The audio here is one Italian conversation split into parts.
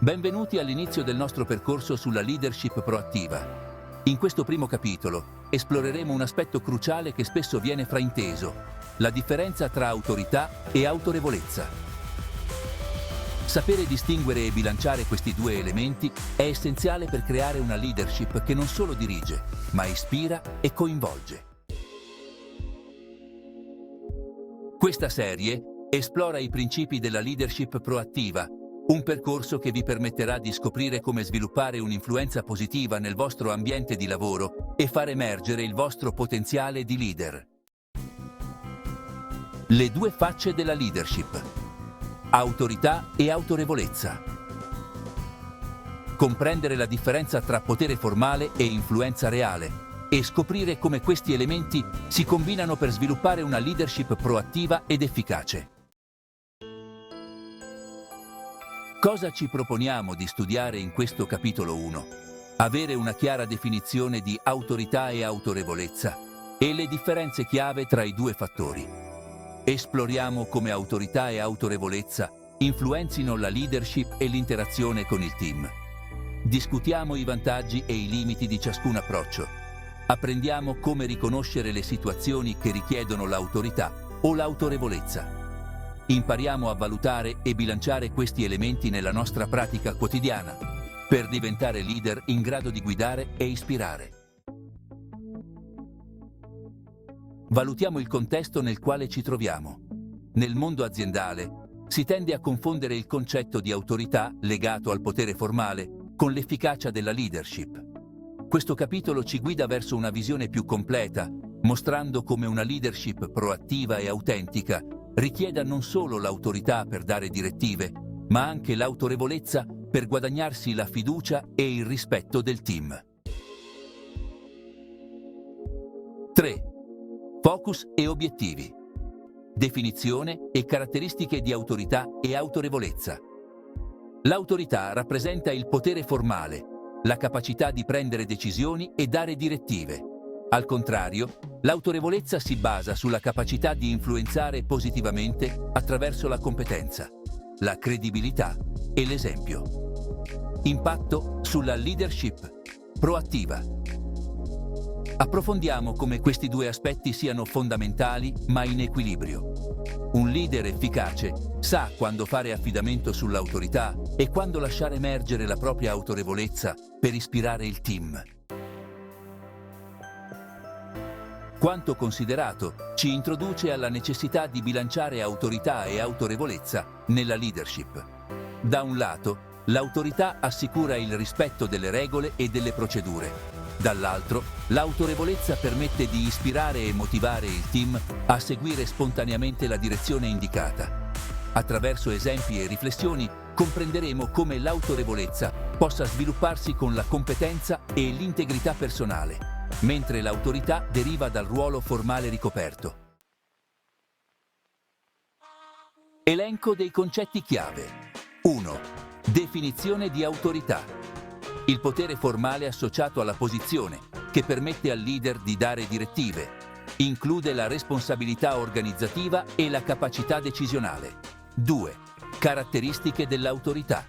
Benvenuti all'inizio del nostro percorso sulla leadership proattiva. In questo primo capitolo esploreremo un aspetto cruciale che spesso viene frainteso: la differenza tra autorità e autorevolezza. Sapere distinguere e bilanciare questi due elementi è essenziale per creare una leadership che non solo dirige, ma ispira e coinvolge. Questa serie esplora i principi della leadership proattiva, un percorso che vi permetterà di scoprire come sviluppare un'influenza positiva nel vostro ambiente di lavoro e far emergere il vostro potenziale di leader. Le due facce della leadership: autorità e autorevolezza. Comprendere la differenza tra potere formale e influenza reale e scoprire come questi elementi si combinano per sviluppare una leadership proattiva ed efficace. Cosa ci proponiamo di studiare in questo capitolo 1? Avere una chiara definizione di autorità e autorevolezza e le differenze chiave tra i due fattori. Esploriamo come autorità e autorevolezza influenzino la leadership e l'interazione con il team. Discutiamo i vantaggi e i limiti di ciascun approccio. Apprendiamo come riconoscere le situazioni che richiedono l'autorità o l'autorevolezza. Impariamo a valutare e bilanciare questi elementi nella nostra pratica quotidiana per diventare leader in grado di guidare e ispirare. Valutiamo il contesto nel quale ci troviamo. Nel mondo aziendale si tende a confondere il concetto di autorità legato al potere formale con l'efficacia della leadership. Questo capitolo ci guida verso una visione più completa, mostrando come una leadership proattiva e autentica richieda non solo l'autorità per dare direttive, ma anche l'autorevolezza per guadagnarsi la fiducia e il rispetto del team. 3. Focus e obiettivi. Definizione e caratteristiche di autorità e autorevolezza. L'autorità rappresenta il potere formale, la capacità di prendere decisioni e dare direttive. Al contrario, l'autorevolezza si basa sulla capacità di influenzare positivamente attraverso la competenza, la credibilità e l'esempio. Impatto sulla leadership proattiva. Approfondiamo come questi due aspetti siano fondamentali ma in equilibrio. Un leader efficace sa quando fare affidamento sull'autorità e quando lasciare emergere la propria autorevolezza per ispirare il team. Quanto considerato ci introduce alla necessità di bilanciare autorità e autorevolezza nella leadership. Da un lato, l'autorità assicura il rispetto delle regole e delle procedure. Dall'altro, l'autorevolezza permette di ispirare e motivare il team a seguire spontaneamente la direzione indicata. Attraverso esempi e riflessioni comprenderemo come l'autorevolezza possa svilupparsi con la competenza e l'integrità personale, mentre l'autorità deriva dal ruolo formale ricoperto. Elenco dei concetti chiave. 1. Definizione di autorità. Il potere formale associato alla posizione, che permette al leader di dare direttive. Include la responsabilità organizzativa e la capacità decisionale. 2. Caratteristiche dell'autorità.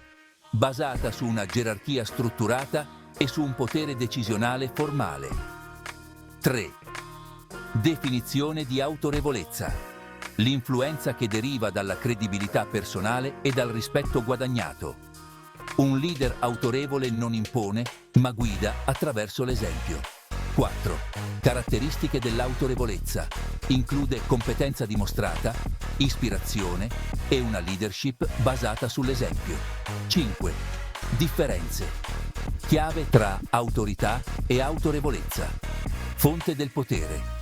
Basata su una gerarchia strutturata e su un potere decisionale formale. 3. Definizione di autorevolezza. L'influenza che deriva dalla credibilità personale e dal rispetto guadagnato. Un leader autorevole non impone, ma guida attraverso l'esempio. 4. Caratteristiche dell'autorevolezza. Include competenza dimostrata, ispirazione e una leadership basata sull'esempio. 5. Differenze. Chiave tra autorità e autorevolezza. Fonte del potere.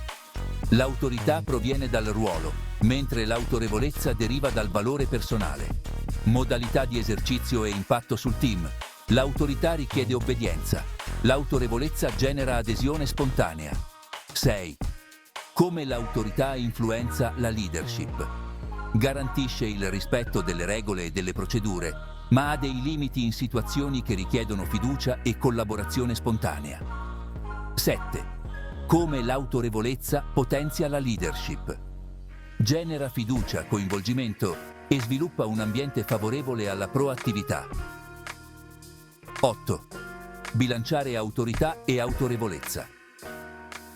L'autorità proviene dal ruolo, mentre l'autorevolezza deriva dal valore personale. Modalità di esercizio e impatto sul team. L'autorità richiede obbedienza. L'autorevolezza genera adesione spontanea. 6. Come l'autorità influenza la leadership. Garantisce il rispetto delle regole e delle procedure, ma ha dei limiti in situazioni che richiedono fiducia e collaborazione spontanea. 7. Come l'autorevolezza potenzia la leadership. Genera fiducia, coinvolgimento e sviluppa un ambiente favorevole alla proattività. 8. Bilanciare autorità e autorevolezza.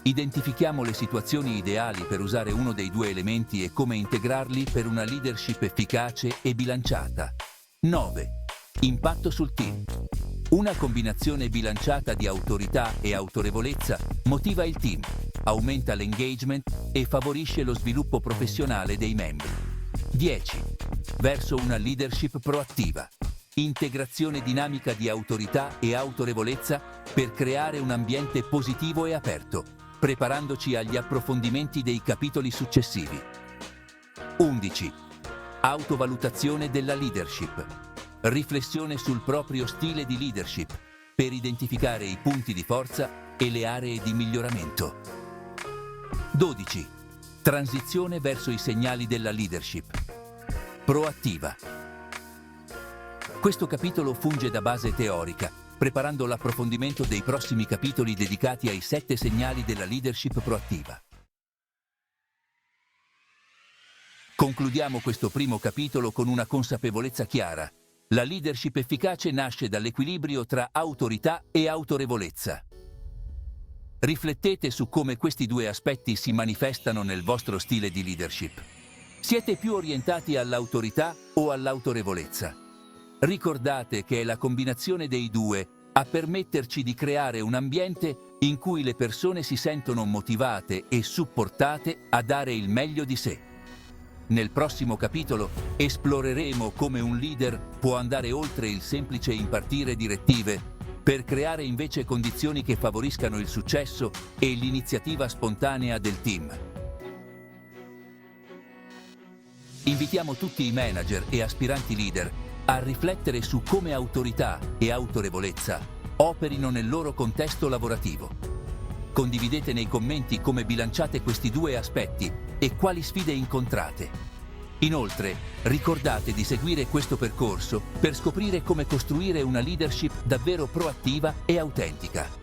Identifichiamo le situazioni ideali per usare uno dei due elementi e come integrarli per una leadership efficace e bilanciata. 9. Impatto sul team. Una combinazione bilanciata di autorità e autorevolezza motiva il team, aumenta l'engagement e favorisce lo sviluppo professionale dei membri. 10. Verso una leadership proattiva. Integrazione dinamica di autorità e autorevolezza per creare un ambiente positivo e aperto, preparandoci agli approfondimenti dei capitoli successivi. 11. Autovalutazione della leadership. Riflessione sul proprio stile di leadership per identificare i punti di forza e le aree di miglioramento. 12. Transizione verso i segnali della leadership. Proattiva. Questo capitolo funge da base teorica, preparando l'approfondimento dei prossimi capitoli dedicati ai 7 segnali della leadership proattiva. Concludiamo questo primo capitolo con una consapevolezza chiara. La leadership efficace nasce dall'equilibrio tra autorità e autorevolezza. Riflettete su come questi due aspetti si manifestano nel vostro stile di leadership. Siete più orientati all'autorità o all'autorevolezza? Ricordate che è la combinazione dei due a permetterci di creare un ambiente in cui le persone si sentono motivate e supportate a dare il meglio di sé. Nel prossimo capitolo esploreremo come un leader può andare oltre il semplice impartire direttive per creare invece condizioni che favoriscano il successo e l'iniziativa spontanea del team. Invitiamo tutti i manager e aspiranti leader a riflettere su come autorità e autorevolezza operino nel loro contesto lavorativo. Condividete nei commenti come bilanciate questi due aspetti e quali sfide incontrate. Inoltre, ricordate di seguire questo percorso per scoprire come costruire una leadership davvero proattiva e autentica.